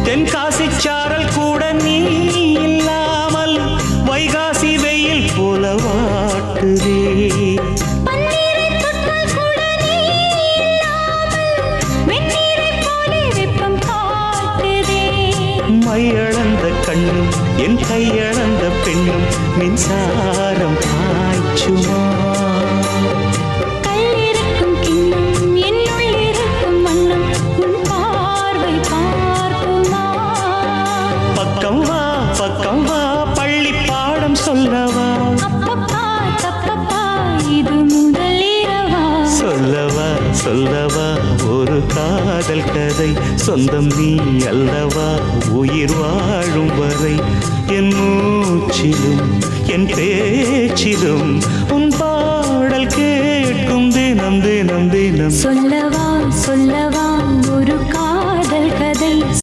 தென்காசி சாரல் கூட நீ இல்லாமல் வைகாசி வெயில் போல வாட்டுதே. மையளந்த கண்ணும் என் கையளந்த பெண்ணும் மின்சாரம் பாய்ச்சுமா. பக்கம் வா பக்கம் வா பள்ளி பாடம் சொல்லவா. சொல்லவா சொல்லவா ஒரு காதல் கதை சொந்தம் நீ அல்லவா உயிர் வாழும் வரை. என் மூச்சிலும் என் பேச்சிலும் உன் பாடல் கேட்கும் தினம் தினம் தினம். சொல்லவா சொல்லவா